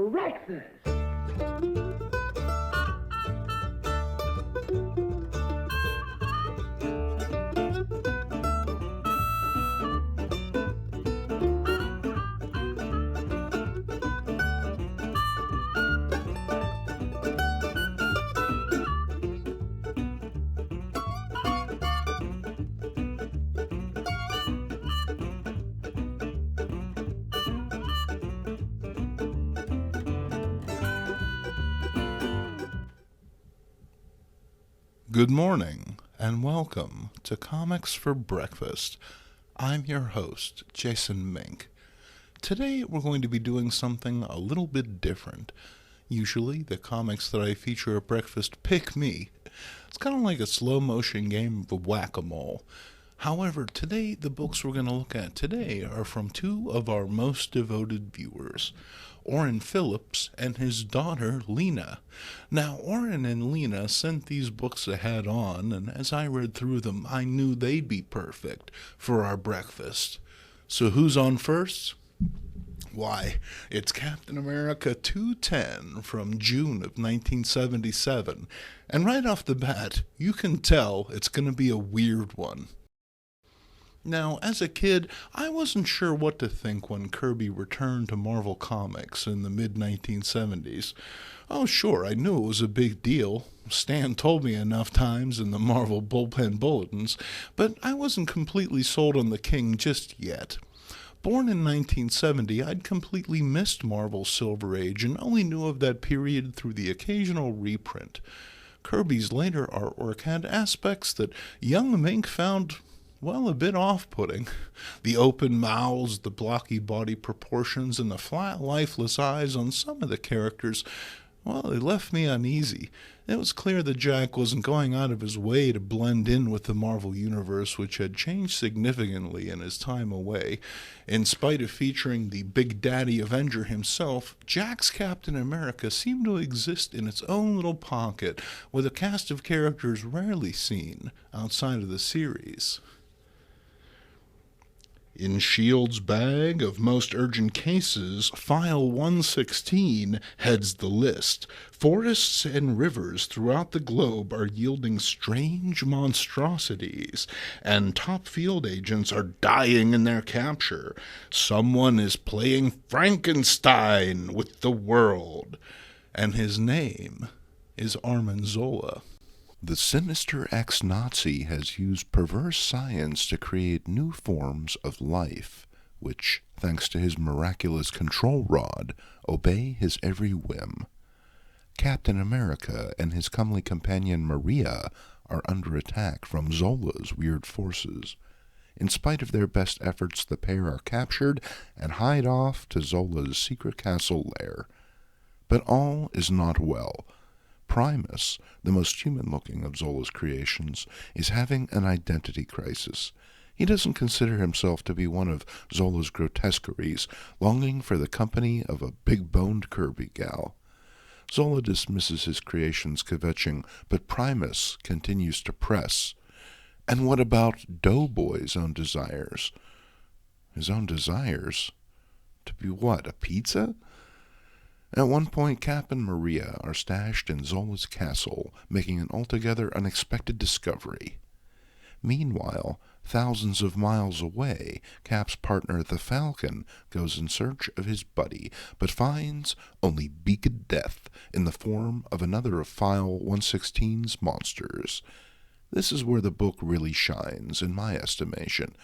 breakfast. Good morning, and welcome to Comics for Breakfast. I'm your host, Jason MINK. Today we're going to be doing something a little bit different. Usually the comics that I feature at breakfast pick me. It's kind of like a slow-motion game of whack-a-mole. However, today the books we're going to look at today are from two of our most devoted viewers, Oren Phillips and his daughter Lina. Now, Oren and Lina sent these books ahead on, and as I read through them, I knew they'd be perfect for our breakfast. So who's on first? Why, it's Captain America 210 from June of 1977, and right off the bat, you can tell it's going to be a weird one. Now, as a kid, I wasn't sure what to think when Kirby returned to Marvel Comics in the mid-1970s. Oh, sure, I knew it was a big deal. Stan told me enough times in the Marvel bullpen bulletins, but I wasn't completely sold on the King just yet. Born in 1970, I'd completely missed Marvel's Silver Age and only knew of that period through the occasional reprint. Kirby's later artwork had aspects that young Mink found a bit off-putting. The open mouths, the blocky body proportions, and the flat, lifeless eyes on some of the characters, they left me uneasy. It was clear that Jack wasn't going out of his way to blend in with the Marvel Universe, which had changed significantly in his time away. In spite of featuring the Big Daddy Avenger himself, Jack's Captain America seemed to exist in its own little pocket, with a cast of characters rarely seen outside of the series. In S.H.I.E.L.D.'s bag of most urgent cases, File 116 heads the list. Forests and rivers throughout the globe are yielding strange monstrosities, and top field agents are dying in their capture. Someone is playing Frankenstein with the world, and his name is Arnim Zola. The sinister ex-Nazi has used perverse science to create new forms of life, which, thanks to his miraculous control rod, obey his every whim. Captain America and his comely companion Maria are under attack from Zola's weird forces. In spite of their best efforts, the pair are captured and hide off to Zola's secret castle lair. But all is not well. Primus, the most human-looking of Zola's creations, is having an identity crisis. He doesn't consider himself to be one of Zola's grotesqueries, longing for the company of a big-boned Kirby gal. Zola dismisses his creation's kvetching, but Primus continues to press. And what about Doughboy's own desires? His own desires? To be what, a pizza? At one point, Cap and Maria are stashed in Zola's castle, making an altogether unexpected discovery. Meanwhile, thousands of miles away, Cap's partner the Falcon goes in search of his buddy, but finds only beaked death in the form of another of File 116's monsters. This is where the book really shines, in my estimation.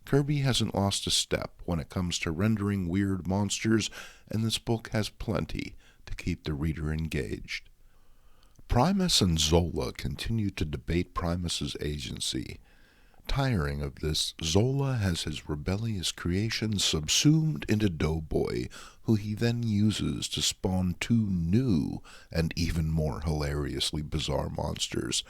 Kirby hasn't lost a step when it comes to rendering weird monsters, and this book has plenty to keep the reader engaged. Primus and Zola continue to debate Primus's agency. Tiring of this, Zola has his rebellious creation subsumed into Doughboy, who he then uses to spawn two new and even more hilariously bizarre monsters.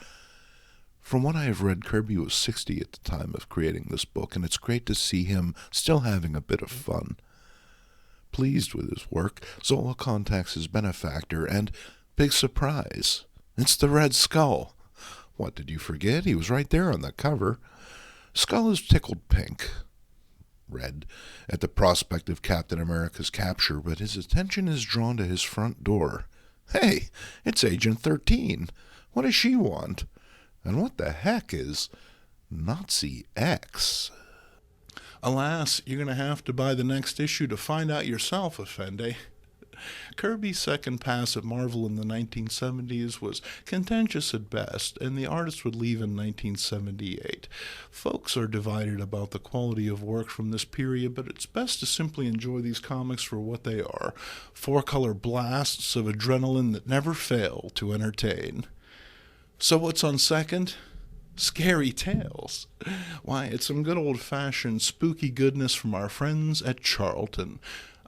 From what I have read, Kirby was 60 at the time of creating this book, and it's great to see him still having a bit of fun. Pleased with his work, Zola contacts his benefactor, and, big surprise, it's the Red Skull. What, did you forget? He was right there on the cover. Skull is tickled pink. red, at the prospect of Captain America's capture, but his attention is drawn to his front door. Hey, it's Agent 13. What does she want? And what the heck is Nazi X? Alas, you're going to have to buy the next issue to find out yourself, effendi. Kirby's second pass at Marvel in the 1970s was contentious at best, and the artist would leave in 1978. Folks are divided about the quality of work from this period, but it's best to simply enjoy these comics for what they are, four-color blasts of adrenaline that never fail to entertain. So what's on second? Scary Tales. Why, it's some good old-fashioned spooky goodness from our friends at Charlton.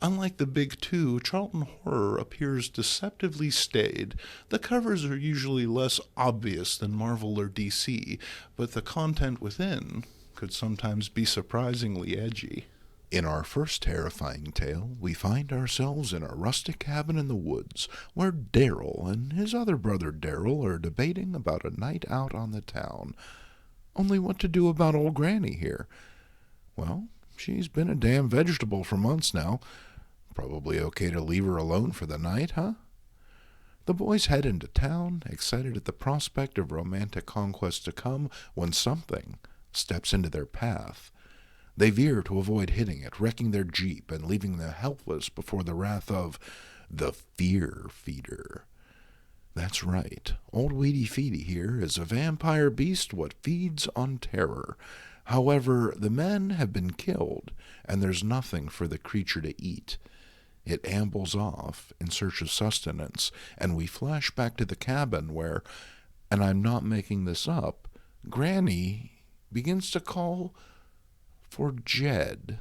Unlike the big two, Charlton horror appears deceptively staid. The covers are usually less obvious than Marvel or DC, but the content within could sometimes be surprisingly edgy. In our first terrifying tale, we find ourselves in a rustic cabin in the woods, where Daryl and his other brother Daryl are debating about a night out on the town. Only what to do about old Granny here? Well, she's been a damn vegetable for months now. Probably okay to leave her alone for the night, huh? The boys head into town, excited at the prospect of romantic conquest to come, when something steps into their path. They veer to avoid hitting it, wrecking their jeep and leaving them helpless before the wrath of the Fear Feeder. That's right, old Weedy Feedy here is a vampire beast what feeds on terror. However, the men have been killed, and there's nothing for the creature to eat. It ambles off in search of sustenance, and we flash back to the cabin where, and I'm not making this up, Granny begins to call for Jed.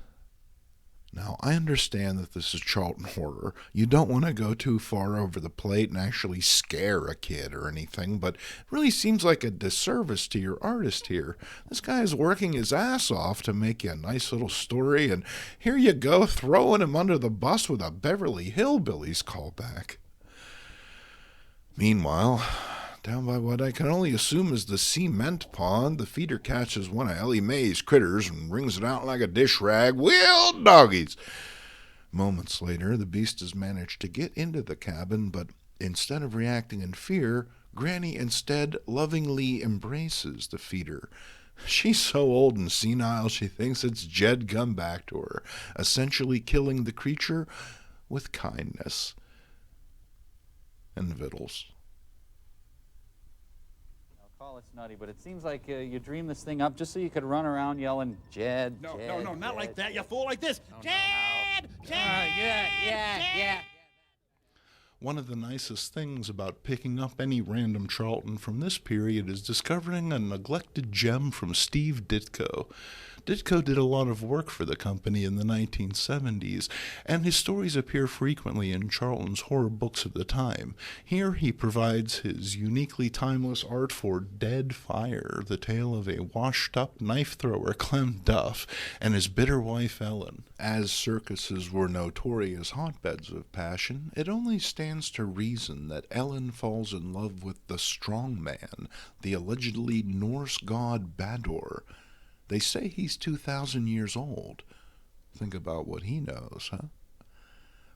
Now, I understand that this is Charlton horror. You don't want to go too far over the plate and actually scare a kid or anything, but it really seems like a disservice to your artist here. This guy is working his ass off to make you a nice little story, and here you go throwing him under the bus with a Beverly Hillbillies callback. Meanwhile, down by what I can only assume is the cement pond, the feeder catches one of Ellie Mae's critters and wrings it out like a dish rag. Well, doggies! Moments later, the beast has managed to get into the cabin, but instead of reacting in fear, Granny instead lovingly embraces the feeder. She's so old and senile she thinks it's Jed come back to her, essentially killing the creature with kindness and victuals. Call it's nutty, but it seems like you dreamed this thing up just so you could run around yelling, Jed, No, Jed, not Jed. like that, you fool, like this. Jed! Jed! Yeah. One of the nicest things about picking up any random Charlton from this period is discovering a neglected gem from Steve Ditko. Ditko did a lot of work for the company in the 1970s, and his stories appear frequently in Charlton's horror books of the time. Here he provides his uniquely timeless art for Dead Fire, the tale of a washed-up knife-thrower, Clem Duff, and his bitter wife, Ellen. As circuses were notorious hotbeds of passion, it only stands to reason that Ellen falls in love with the strong man, the allegedly Norse god Bador. They say he's 2,000 years old. Think about what he knows, huh?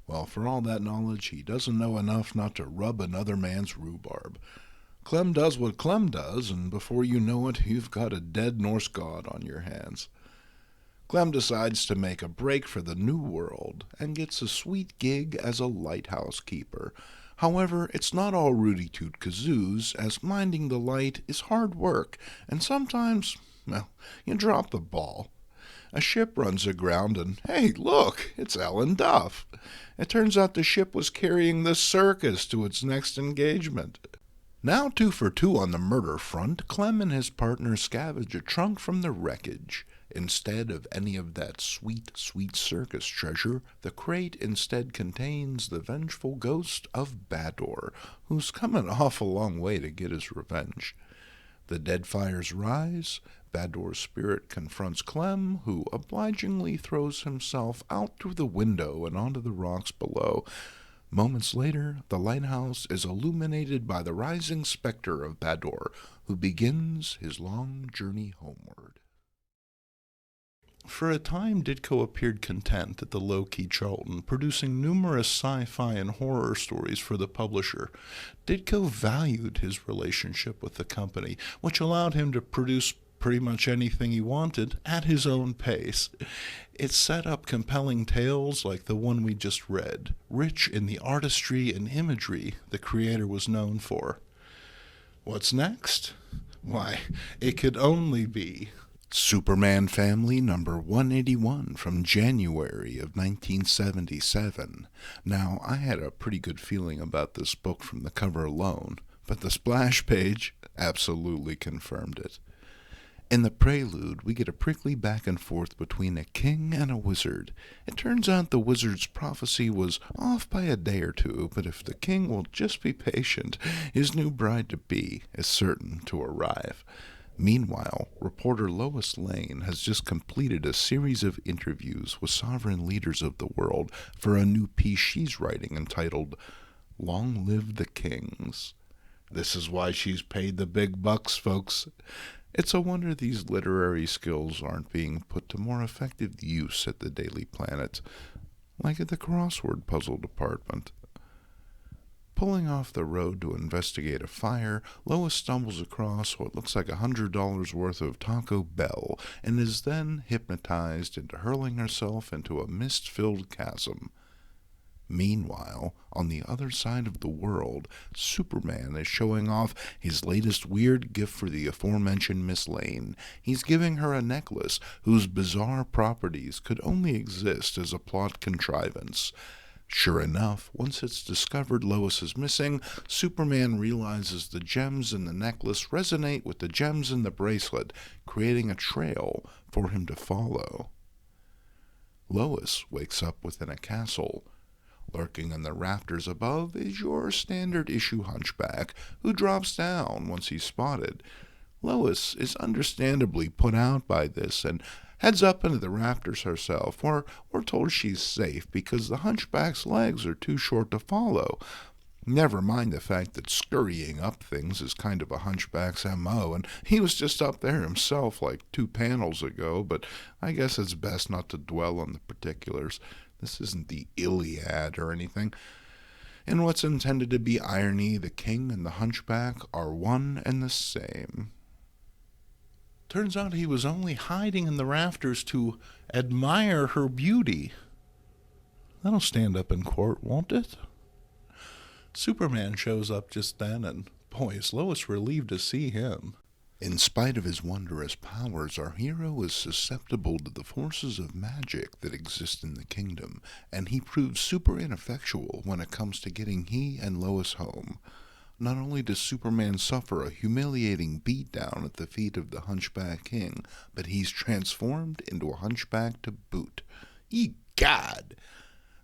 Well, for all that knowledge, he doesn't know enough not to rub another man's rhubarb. Clem does what Clem does, and before you know it, you've got a dead Norse god on your hands. Clem decides to make a break for the New World and gets a sweet gig as a lighthouse keeper. However, it's not all rooty-toot-kazoos, as minding the light is hard work, and sometimes, well, you drop the ball. A ship runs aground and, hey, look, it's Ellen Duff. It turns out the ship was carrying the circus to its next engagement. Now 2 for 2 on the murder front, Clem and his partner scavenge a trunk from the wreckage. Instead of any of that sweet, sweet circus treasure, the crate instead contains the vengeful ghost of Bador, who's come an awful long way to get his revenge. The dead fires rise. Bador's spirit confronts Clem, who obligingly throws himself out through the window and onto the rocks below. Moments later, the lighthouse is illuminated by the rising specter of Bador, who begins his long journey homeward. For a time, Ditko appeared content at the low-key Charlton, producing numerous sci-fi and horror stories for the publisher. Ditko valued his relationship with the company, which allowed him to produce pretty much anything he wanted at his own pace. It set up compelling tales like the one we just read, rich in the artistry and imagery the creator was known for. What's next? Why, it could only be Superman Family number 181 from January of 1977. Now, I had a pretty good feeling about this book from the cover alone, but the splash page absolutely confirmed it. In the prelude, we get a prickly back and forth between a king and a wizard. It turns out the wizard's prophecy was off by a day or two, but if the king will just be patient, his new bride-to-be is certain to arrive. Meanwhile, reporter Lois Lane has just completed a series of interviews with sovereign leaders of the world for a new piece she's writing entitled, Long Live the Kings. This is why she's paid the big bucks, folks. It's a wonder these literary skills aren't being put to more effective use at the Daily Planet, like at the crossword puzzle department. Pulling off the road to investigate a fire, Lois stumbles across what looks like $100 worth of Taco Bell and is then hypnotized into hurling herself into a mist-filled chasm. Meanwhile, on the other side of the world, Superman is showing off his latest weird gift for the aforementioned Miss Lane. He's giving her a necklace whose bizarre properties could only exist as a plot contrivance. Sure enough, once it's discovered Lois is missing, Superman realizes the gems in the necklace resonate with the gems in the bracelet, creating a trail for him to follow. Lois wakes up within a castle. Lurking in the rafters above is your standard-issue hunchback, who drops down once he's spotted. Lois is understandably put out by this and heads up into the rafters herself, where we're told she's safe because the hunchback's legs are too short to follow. Never mind the fact that scurrying up things is kind of a hunchback's M.O., and he was just up there himself like 2 panels ago, but I guess it's best not to dwell on the particulars. This isn't the Iliad or anything. In what's intended to be irony, the king and the hunchback are one and the same. Turns out he was only hiding in the rafters to admire her beauty. That'll stand up in court, won't it? Superman shows up just then, and boy, is Lois relieved to see him. In spite of his wondrous powers, our hero is susceptible to the forces of magic that exist in the kingdom, and he proves super ineffectual when it comes to getting he and Lois home. Not only does Superman suffer a humiliating beatdown at the feet of the Hunchback King, but he's transformed into a hunchback to boot. Egad!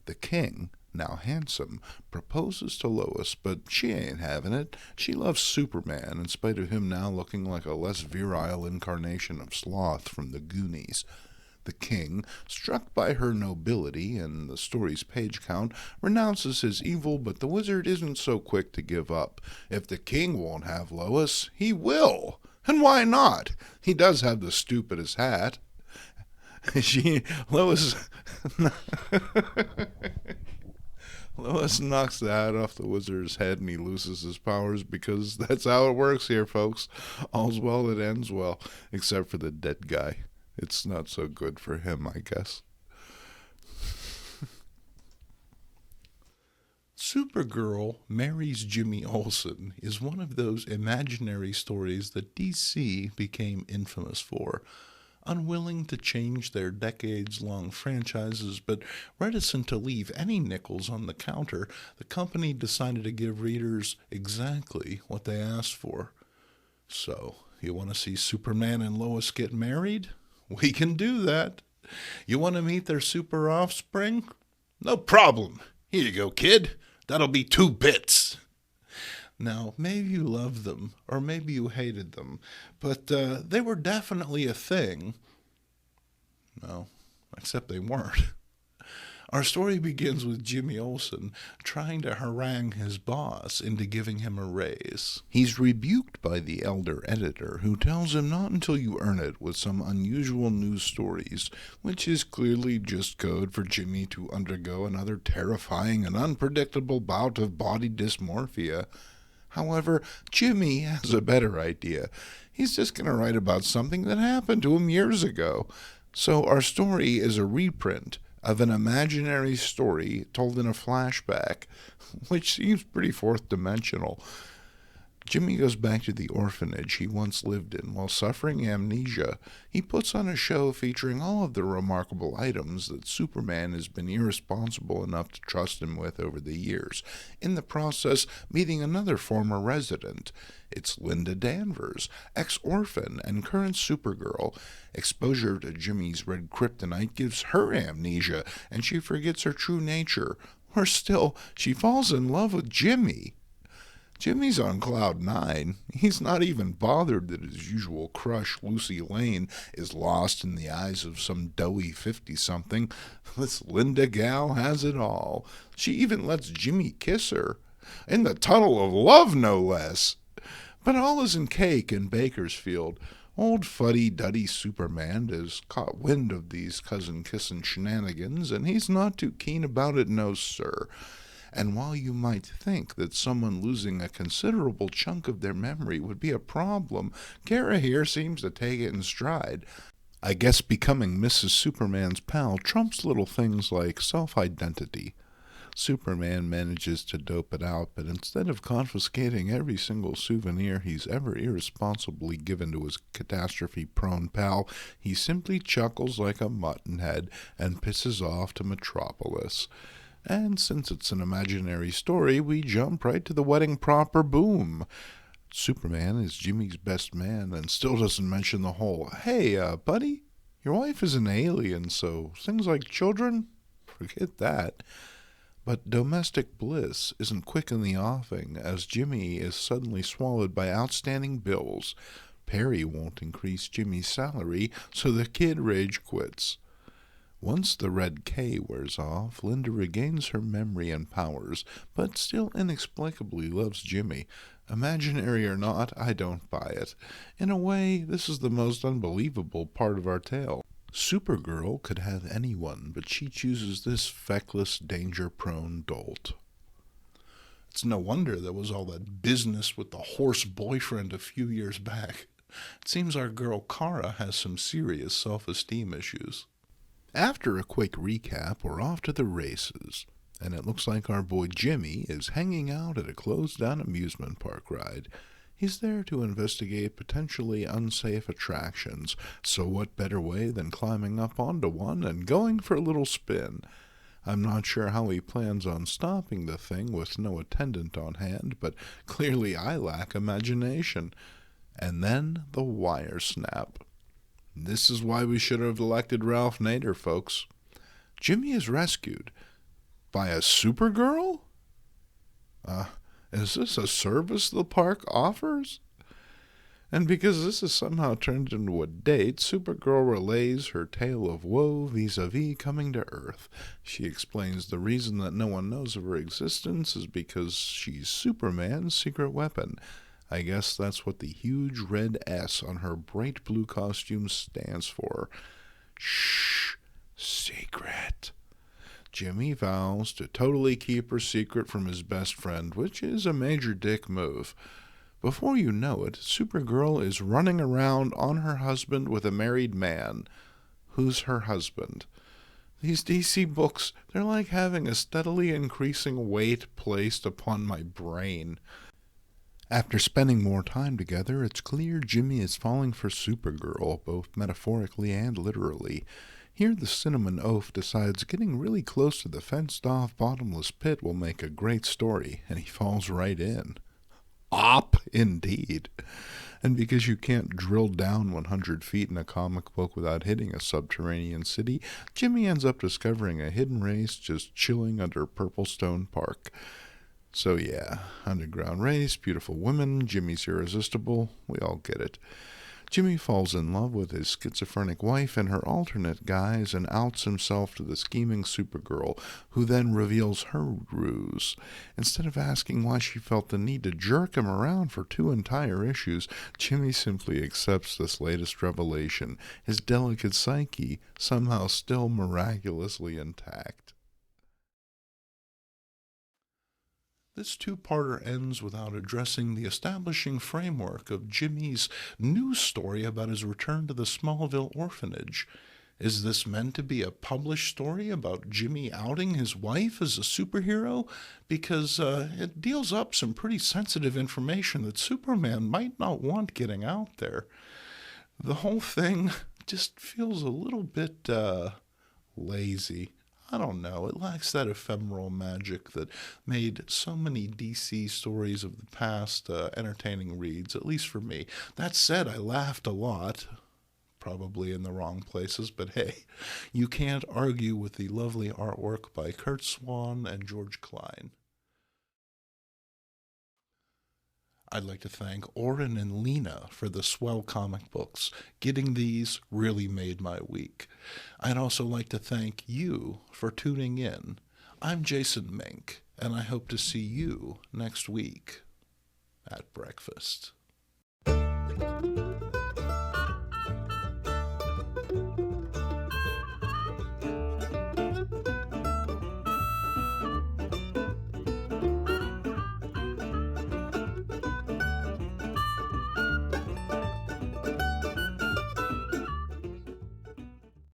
The king, now handsome, proposes to Lois, but she ain't having it. She loves Superman, in spite of him now looking like a less virile incarnation of Sloth from the Goonies. The king, struck by her nobility and the story's page count, renounces his evil, but the wizard isn't so quick to give up. If the king won't have Lois, he will. And why not? He does have the stupidest hat. Lois knocks the hat off the wizard's head and he loses his powers because that's how it works here, folks. All's well that ends well, except for the dead guy. It's not so good for him, I guess. Supergirl Marries Jimmy Olsen is one of those imaginary stories that DC became infamous for. Unwilling to change their decades-long franchises, but reticent to leave any nickels on the counter, the company decided to give readers exactly what they asked for. So, you want to see Superman and Lois get married? We can do that. You want to meet their super offspring? No problem. Here you go, kid. That'll be 2 bits. Now, maybe you loved them, or maybe you hated them, but they were definitely a thing. No, except they weren't. Our story begins with Jimmy Olsen trying to harangue his boss into giving him a raise. He's rebuked by the elder editor, who tells him not until you earn it with some unusual news stories, which is clearly just code for Jimmy to undergo another terrifying and unpredictable bout of body dysmorphia. However, Jimmy has a better idea. He's just going to write about something that happened to him years ago. So our story is a reprint of an imaginary story told in a flashback, which seems pretty fourth-dimensional. Jimmy goes back to the orphanage he once lived in while suffering amnesia. He puts on a show featuring all of the remarkable items that Superman has been irresponsible enough to trust him with over the years, in the process meeting another former resident. It's Linda Danvers, ex-orphan and current Supergirl. Exposure to Jimmy's red kryptonite gives her amnesia, and she forgets her true nature. Or still, she falls in love with Jimmy. Jimmy's on cloud nine. He's not even bothered that his usual crush, Lucy Lane, is lost in the eyes of some doughy 50-something. This Linda gal has it all. She even lets Jimmy kiss her. In the tunnel of love, no less. But all isn't cake in Bakersfield. Old fuddy-duddy Superman has caught wind of these cousin-kissing shenanigans, and he's not too keen about it, no sir. And while you might think that someone losing a considerable chunk of their memory would be a problem, Kara here seems to take it in stride. I guess becoming Mrs. Superman's pal trumps little things like self-identity. Superman manages to dope it out, but instead of confiscating every single souvenir he's ever irresponsibly given to his catastrophe-prone pal, he simply chuckles like a muttonhead and pisses off to Metropolis. And since it's an imaginary story, we jump right to the wedding proper. Boom! Superman is Jimmy's best man and still doesn't mention the whole, "Hey, buddy, your wife is an alien, so things like children? Forget that." But domestic bliss isn't quick in the offing, as Jimmy is suddenly swallowed by outstanding bills. Perry won't increase Jimmy's salary, so the kid rage quits. Once the red K wears off, Linda regains her memory and powers, but still inexplicably loves Jimmy. Imaginary or not, I don't buy it. In a way, this is the most unbelievable part of our tale. Supergirl could have anyone, but she chooses this feckless, danger-prone dolt. It's no wonder there was all that business with the horse boyfriend a few years back. It seems our girl Kara has some serious self-esteem issues. After a quick recap, we're off to the races, and it looks like our boy Jimmy is hanging out at a closed-down amusement park ride. He's there to investigate potentially unsafe attractions, so what better way than climbing up onto one and going for a little spin? I'm not sure how he plans on stopping the thing with no attendant on hand, but clearly I lack imagination. And then the wire snap. This is why we should have elected Ralph Nader, folks. Jimmy is rescued by a Supergirl? Is this a service the park offers? And because this is somehow turned into a date, Supergirl relays her tale of woe vis-a-vis coming to Earth. She explains the reason that no one knows of her existence is because she's Superman's secret weapon. I guess that's what the huge red S on her bright blue costume stands for. Shh, secret. Jimmy vows to totally keep her secret from his best friend, which is a major dick move. Before you know it, Supergirl is running around on her husband with a married man. Who's her husband? These DC books, they're like having a steadily increasing weight placed upon my brain. After spending more time together, it's clear Jimmy is falling for Supergirl, both metaphorically and literally. Here the cinnamon oaf decides getting really close to the fenced-off bottomless pit will make a great story, and he falls right in. Op, indeed. And because you can't drill down 100 feet in a comic book without hitting a subterranean city, Jimmy ends up discovering a hidden race just chilling under Purplestone Park. So yeah, underground race, beautiful women, Jimmy's irresistible, we all get it. Jimmy falls in love with his schizophrenic wife in her alternate guise and outs himself to the scheming Supergirl, who then reveals her ruse. Instead of asking why she felt the need to jerk him around for 2 entire issues, Jimmy simply accepts this latest revelation, his delicate psyche somehow still miraculously intact. This two-parter ends without addressing the establishing framework of Jimmy's news story about his return to the Smallville orphanage. Is this meant to be a published story about Jimmy outing his wife as a superhero? Because it deals up some pretty sensitive information that Superman might not want getting out there. The whole thing just feels a little bit lazy. I don't know, it lacks that ephemeral magic that made so many DC stories of the past entertaining reads, at least for me. That said, I laughed a lot, probably in the wrong places, but hey, you can't argue with the lovely artwork by Kurt Swan and George Klein. I'd like to thank Oren and Lina for the swell comic books. Getting these really made my week. I'd also like to thank you for tuning in. I'm Jason Mink, and I hope to see you next week at breakfast.